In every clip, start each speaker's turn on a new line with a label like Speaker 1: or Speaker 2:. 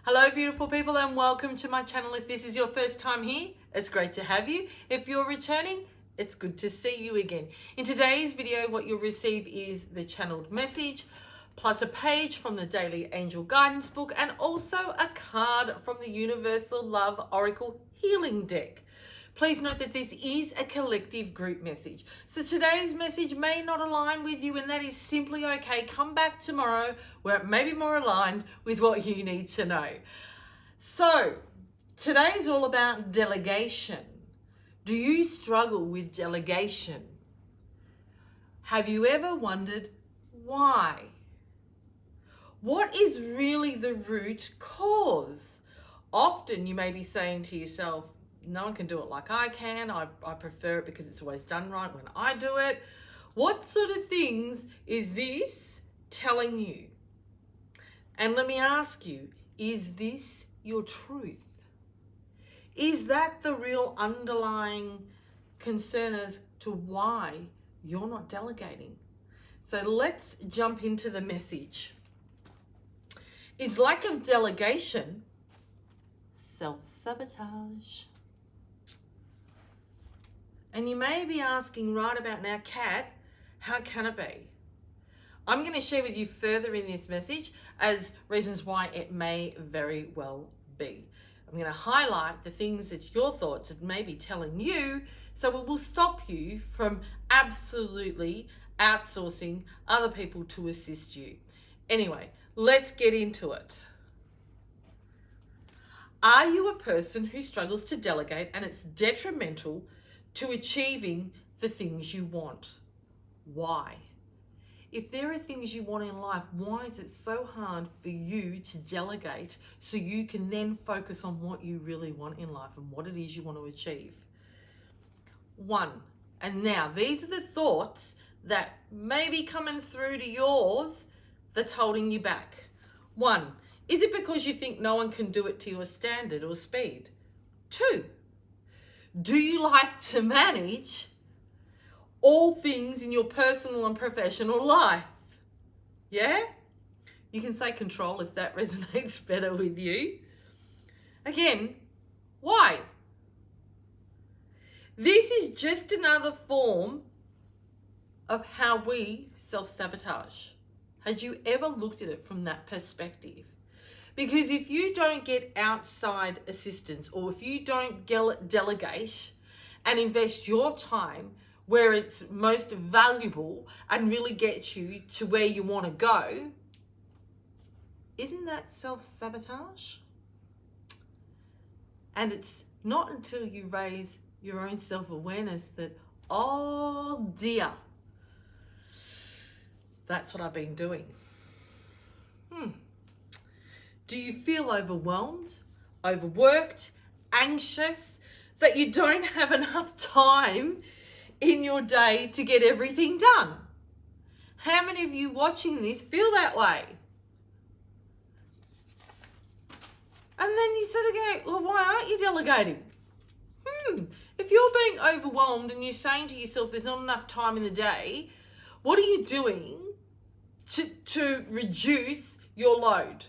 Speaker 1: Hello beautiful people and welcome to my channel. If this is your first time here, it's great to have you. If you're returning, it's good to see you again. In today's video, what you'll receive is the channeled message, plus a page from the Daily Angel Guidance book, and also a card from the Universal Love Oracle Healing deck. Please note that this is a collective group message. So today's message may not align with you, and that is simply okay. Come back tomorrow where it may be more aligned with what you need to know. So today is all about delegation. Do you struggle with delegation? Have you ever wondered why? What is really the root cause? Often you may be saying to yourself, no one can do it like I can. I prefer it because it's always done right when I do it. What sort of things is this telling you? And let me ask you, is this your truth? Is that the real underlying concern as to why you're not delegating? So let's jump into the message. Is lack of delegation self-sabotage? And you may be asking right about now, Kat, how can it be? I'm going to share with you further in this message as reasons why it may very well be. I'm going to highlight the things that your thoughts may be telling you, so it will stop you from absolutely outsourcing other people to assist you. Anyway, let's get into it. Are you a person who struggles to delegate and it's detrimental to achieving the things you want? Why? If there are things you want in life, why is it so hard for you to delegate so you can then focus on what you really want in life and what it is you want to achieve? One, and now these are the thoughts that may be coming through to yours that's holding you back. One, is it because you think no one can do it to your standard or speed? Two, do you like to manage all things in your personal and professional life? Yeah? You can say control if that resonates better with you. Again, why? This is just another form of how we self-sabotage. Had you ever looked at it from that perspective? Because if you don't get outside assistance, or if you don't delegate and invest your time where it's most valuable and really get you to where you want to go, isn't that self-sabotage? And it's not until you raise your own self-awareness that, oh dear, that's what I've been doing. Do you feel overwhelmed, overworked, anxious, that you don't have enough time in your day to get everything done? How many of you watching this feel that way? And then you sort of go, well, why aren't you delegating? If you're being overwhelmed and you're saying to yourself there's not enough time in the day, what are you doing to reduce your load?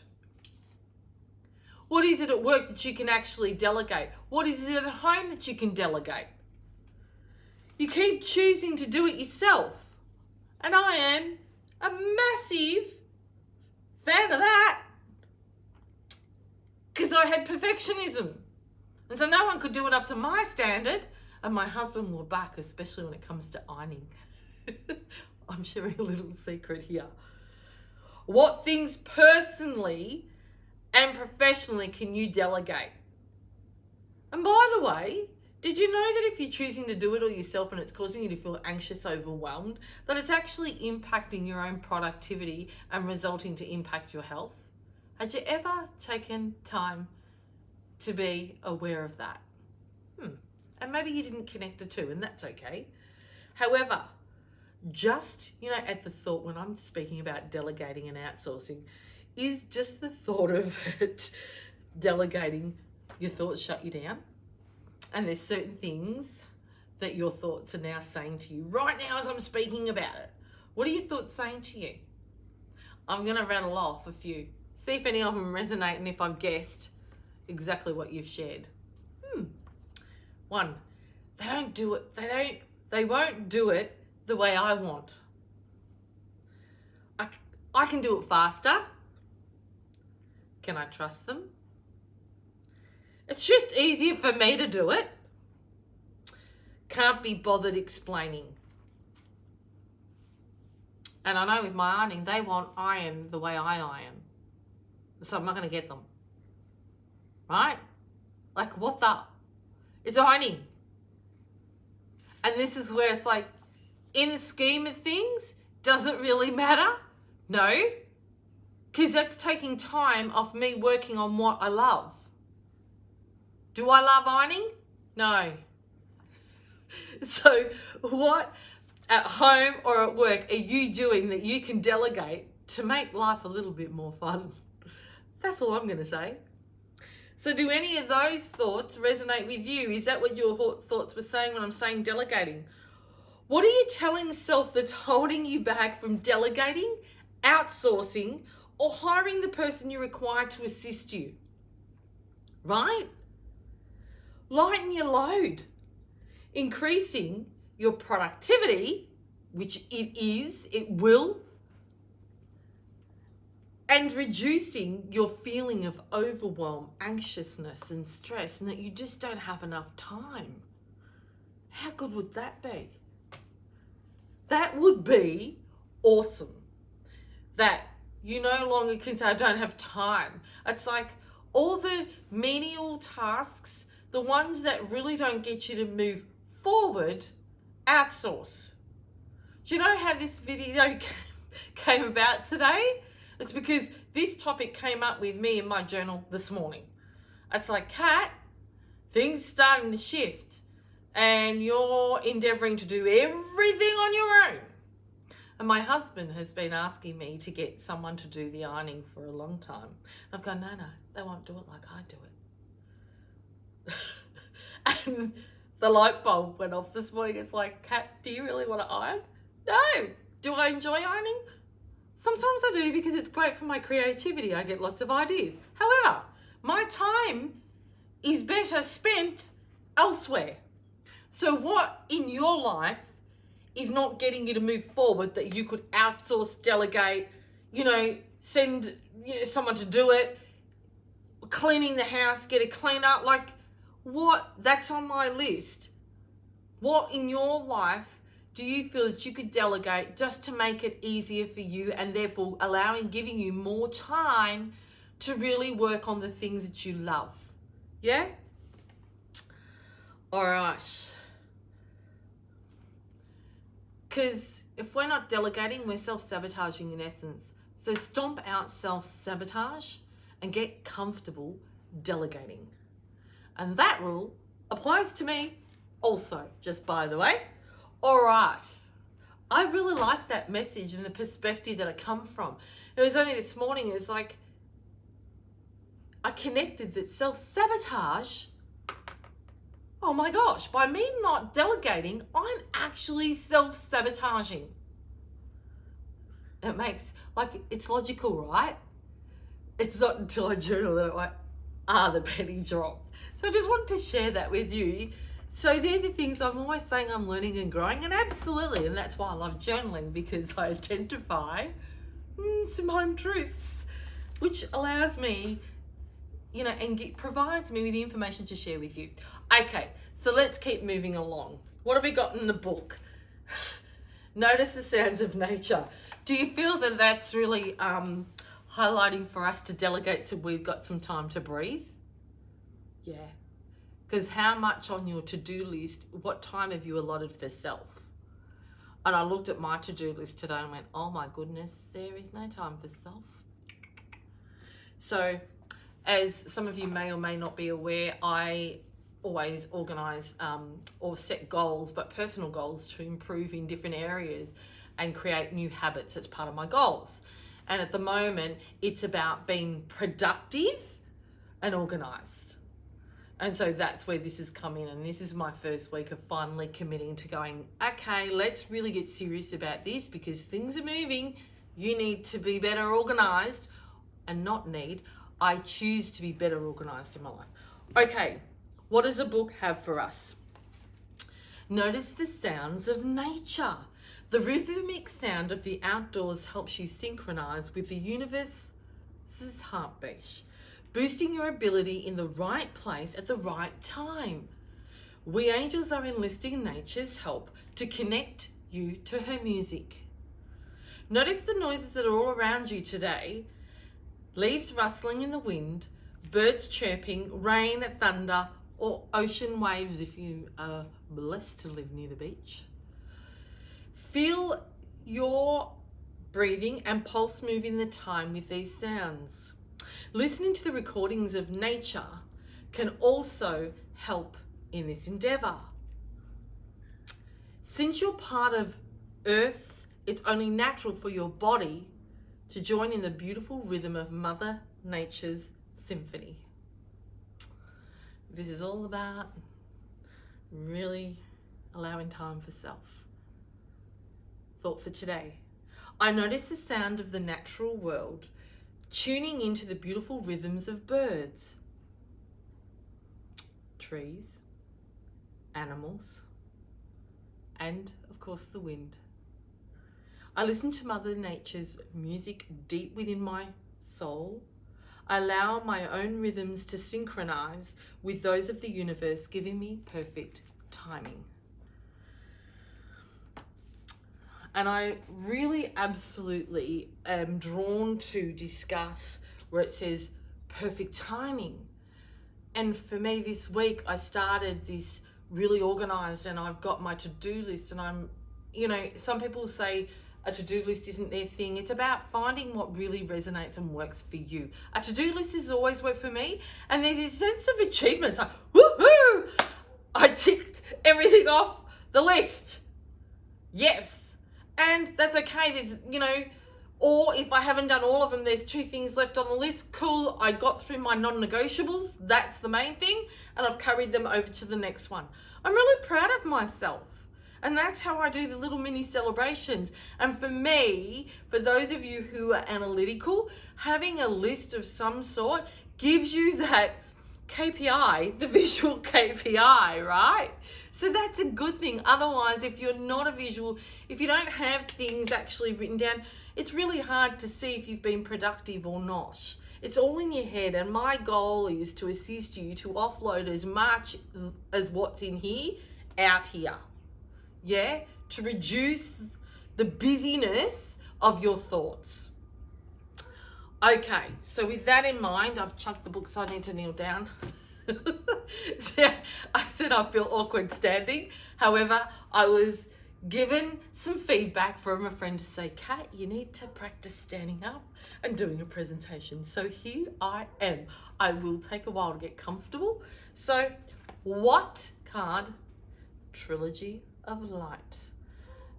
Speaker 1: What is it at work that you can actually delegate? What is it at home that you can delegate? You keep choosing to do it yourself. And I am a massive fan of that. Because I had perfectionism. And so no one could do it up to my standard. And my husband will back, especially when it comes to ironing. I'm sharing a little secret here. What things personally and professionally can you delegate? And by the way, did you know that if you're choosing to do it all yourself and it's causing you to feel anxious, overwhelmed, that it's actually impacting your own productivity and resulting to impact your health? Had you ever taken time to be aware of that? And maybe you didn't connect the two, and that's okay. However, just, at the thought when I'm speaking about delegating and outsourcing, is just the thought of it delegating, your thoughts shut you down. And there's certain things that your thoughts are now saying to you right now as I'm speaking about it. What are your thoughts saying to you? I'm going to rattle off a few. See if any of them resonate and if I've guessed exactly what you've shared. 1, they don't do it. They won't do it the way I want. I can do it faster. Can I trust them? It's just easier for me to do it. Can't be bothered explaining. And I know with my ironing, they want iron the way I iron. So I'm not going to get them. Right? Like, what the? It's ironing. And this is where it's like, in the scheme of things, does it really matter? No. Because that's taking time off me working on what I love. Do I love ironing? No. So what at home or at work are you doing that you can delegate to make life a little bit more fun? That's all I'm going to say. So do any of those thoughts resonate with you? Is that what your thoughts were saying when I'm saying delegating? What are you telling self that's holding you back from delegating, outsourcing, or hiring the person you require to assist you? Right? Lighten your load. Increasing your productivity, which it will, and reducing your feeling of overwhelm, anxiousness, and stress, and that you just don't have enough time. How good would that be? That would be awesome. That you no longer can say, I don't have time. It's like all the menial tasks, the ones that really don't get you to move forward, outsource. Do you know how this video came about today? It's because this topic came up with me in my journal this morning. It's like, Kat, things starting to shift and you're endeavoring to do everything on your own. And my husband has been asking me to get someone to do the ironing for a long time. I've gone, no, they won't do it like I do it. And the light bulb went off this morning. It's like, Kat, do you really want to iron? No. Do I enjoy ironing? Sometimes I do because it's great for my creativity. I get lots of ideas. However, my time is better spent elsewhere. So what in your life is not getting you to move forward that you could outsource, delegate, send someone to do it, cleaning the house, get it cleaned up, like what? That's on my list. What in your life do you feel that you could delegate just to make it easier for you and therefore giving you more time to really work on the things that you love? Yeah? All right. Because if we're not delegating, we're self-sabotaging in essence. So stomp out self-sabotage and get comfortable delegating. And that rule applies to me also, just by the way. All right. I really like that message and the perspective that I come from. It was only this morning, it was like, I connected that self-sabotage, oh my gosh, by me not delegating, I'm actually self-sabotaging. It makes, it's logical, right? It's not until I journal that I'm like, the penny dropped. So I just wanted to share that with you. So they're the things I'm always saying I'm learning and growing, and absolutely, and that's why I love journaling, because I identify some home truths, which allows me, and provides me with the information to share with you. Okay, so let's keep moving along. What have we got in the book? Notice the sounds of nature. Do you feel that that's really highlighting for us to delegate so we've got some time to breathe? Yeah. Because how much on your to-do list, what time have you allotted for self? And I looked at my to-do list today and went, oh my goodness, there is no time for self. So as some of you may or may not be aware, I always organise or set goals, but personal goals to improve in different areas and create new habits as part of my goals. And at the moment, it's about being productive and organised. And so that's where this has come in. And this is my first week of finally committing to going, okay, let's really get serious about this because things are moving. You need to be better organised and not need. I choose to be better organized in my life. Okay, what does a book have for us? Notice the sounds of nature. The rhythmic sound of the outdoors helps you synchronize with the universe's heartbeat, boosting your ability in the right place at the right time. We angels are enlisting nature's help to connect you to her music. Notice the noises that are all around you today. Leaves rustling in the wind, birds chirping, rain, thunder, or ocean waves if you are blessed to live near the beach. Feel your breathing and pulse moving the time with these sounds. Listening to the recordings of nature can also help in this endeavor. Since you're part of Earth, it's only natural for your body to join in the beautiful rhythm of Mother Nature's symphony. This is all about really allowing time for self. Thought for today. I notice the sound of the natural world, tuning into the beautiful rhythms of birds, trees, animals, and of course the wind. I listen to Mother Nature's music deep within my soul. I allow my own rhythms to synchronize with those of the universe, giving me perfect timing. And I really absolutely am drawn to discuss where it says perfect timing. And for me this week, I started this really organized, and I've got my to-do list, and I'm, some people say a to-do list isn't their thing. It's about finding what really resonates and works for you. A to-do list has always worked for me, and there's this sense of achievement. It's like, woohoo! I ticked everything off the list. Yes. And that's okay. There's, or if I haven't done all of them, there's 2 things left on the list. Cool, I got through my non-negotiables. That's the main thing. And I've carried them over to the next one. I'm really proud of myself. And that's how I do the little mini celebrations. And for me, for those of you who are analytical, having a list of some sort gives you that KPI, the visual KPI, right? So that's a good thing. Otherwise, if you're not a visual, if you don't have things actually written down, it's really hard to see if you've been productive or not. It's all in your head, and my goal is to assist you to offload as much as what's in here out here. Yeah, to reduce the busyness of your thoughts. Okay, so with that in mind, I've chucked the book, so I need to kneel down. So I said I feel awkward standing. However, I was given some feedback from a friend to say, Kat, you need to practice standing up and doing a presentation. So here I am. I will take a while to get comfortable. So what card? Trilogy of Light.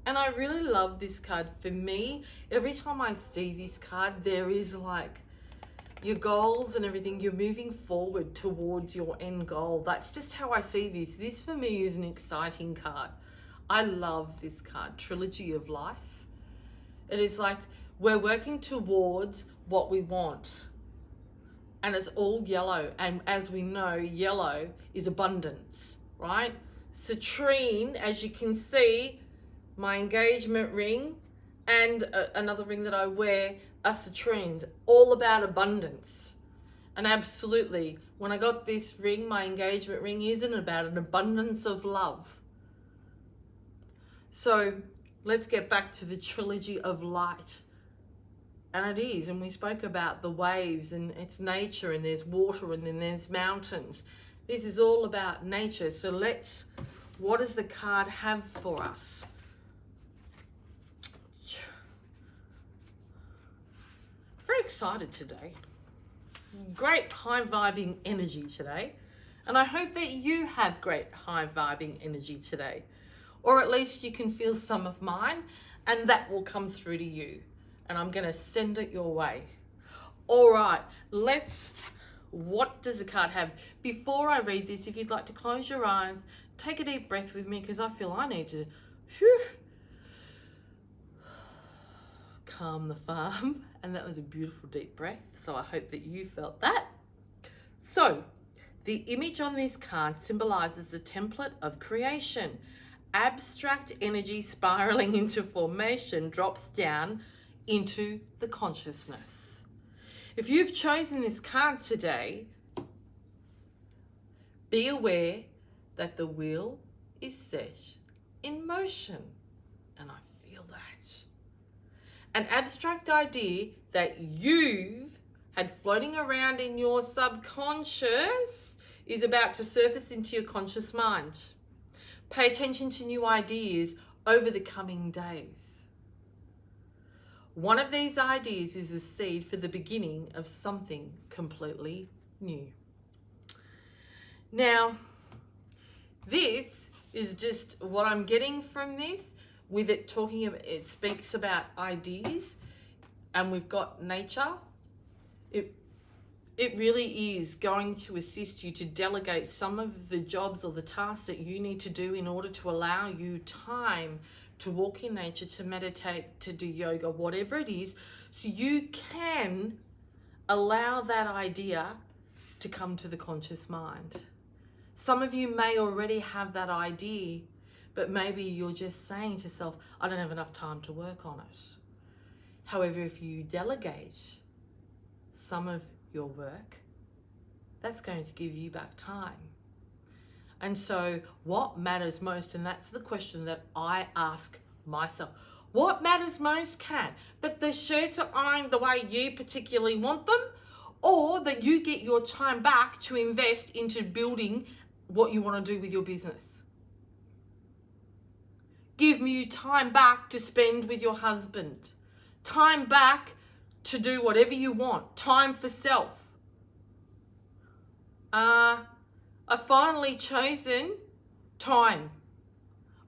Speaker 1: And I really love this card. For me, every time I see this card, there is like your goals and everything. You're moving forward towards your end goal. That's just how I see this. This for me is an exciting card. I love this card, Trilogy of Life. It is like we're working towards what we want. And it's all yellow. And as we know, yellow is abundance, right? Citrine, as you can see, my engagement ring and another ring that I wear are citrines, all about abundance. And absolutely, when I got this ring, my engagement ring, isn't about an abundance of love. So let's get back to the Trilogy of Light. And it is, and we spoke about the waves, and it's nature, and there's water, and then there's mountains. This is all about nature. So what does the card have for us? Very excited today. Great high vibing energy today. And I hope that you have great high vibing energy today. Or at least you can feel some of mine, and that will come through to you. And I'm going to send it your way. All right, what does the card have? Before I read this, if you'd like to close your eyes, take a deep breath with me, because I feel I need to calm the farm And that was a beautiful deep breath. So I hope that you felt that. So the image on this card symbolizes the template of creation. Abstract energy spiraling into formation drops down into the consciousness. If you've chosen this card today, be aware that the wheel is set in motion. And I feel that. An abstract idea that you've had floating around in your subconscious is about to surface into your conscious mind. Pay attention to new ideas over the coming days. One of these ideas is a seed for the beginning of something completely new. Now, this is just what I'm getting from this, with it talking about, it speaks about ideas, and we've got nature. It really is going to assist you to delegate some of the jobs or the tasks that you need to do in order to allow you time to walk in nature, to meditate, to do yoga, whatever it is, so you can allow that idea to come to the conscious mind. Some of you may already have that idea, but maybe you're just saying to yourself, I don't have enough time to work on it. However, if you delegate some of your work, that's going to give you back time. And so what matters most, and that's the question that I ask myself, what matters most, Kat? That the shirts are ironed the way you particularly want them, or that you get your time back to invest into building what you want to do with your business? Give me time back to spend with your husband. Time back to do whatever you want. Time for self. I've finally chosen time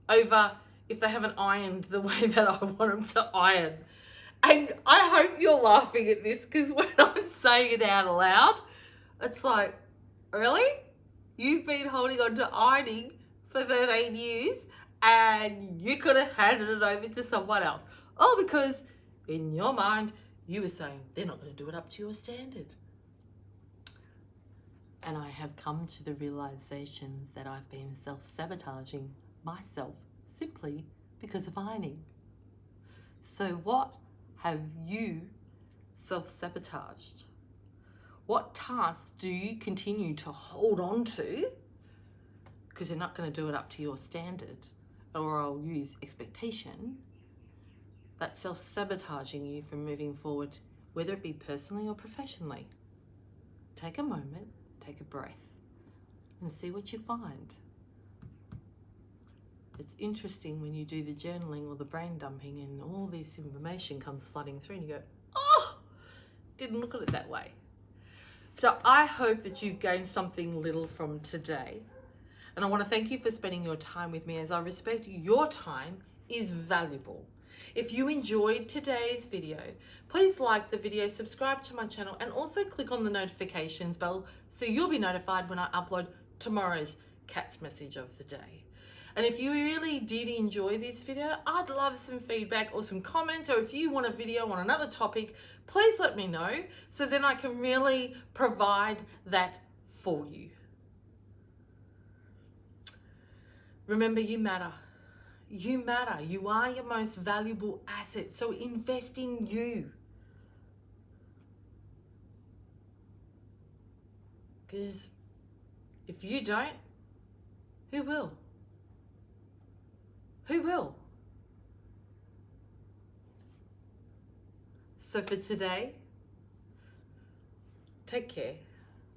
Speaker 1: over if they haven't ironed the way that I want them to iron. And I hope you're laughing at this, because when I'm saying it out loud, it's like, really? You've been holding on to ironing for 13 years and you could have handed it over to someone else. Oh, because in your mind, you were saying they're not going to do it up to your standard. And I have come to the realization that I've been self-sabotaging myself simply because of ironing. So what have you self-sabotaged? What tasks do you continue to hold on to because you're not going to do it up to your standard, or I'll use expectation, that's self-sabotaging you from moving forward, whether it be personally or professionally? Take a moment, take a breath, and see what you find. It's interesting when you do the journaling or the brain dumping and all this information comes flooding through and you go, oh, didn't look at it that way. So I hope that you've gained something little from today. And I want to thank you for spending your time with me, as I respect your time is valuable. If you enjoyed today's video, please like the video, subscribe to my channel, and also click on the notifications bell so you'll be notified when I upload tomorrow's Cat's Message of the Day. And if you really did enjoy this video, I'd love some feedback or some comments, or if you want a video on another topic, please let me know so then I can really provide that for you. Remember, you matter. You matter. You are your most valuable asset. So invest in you. Because if you don't, who will? Who will? So for today, take care.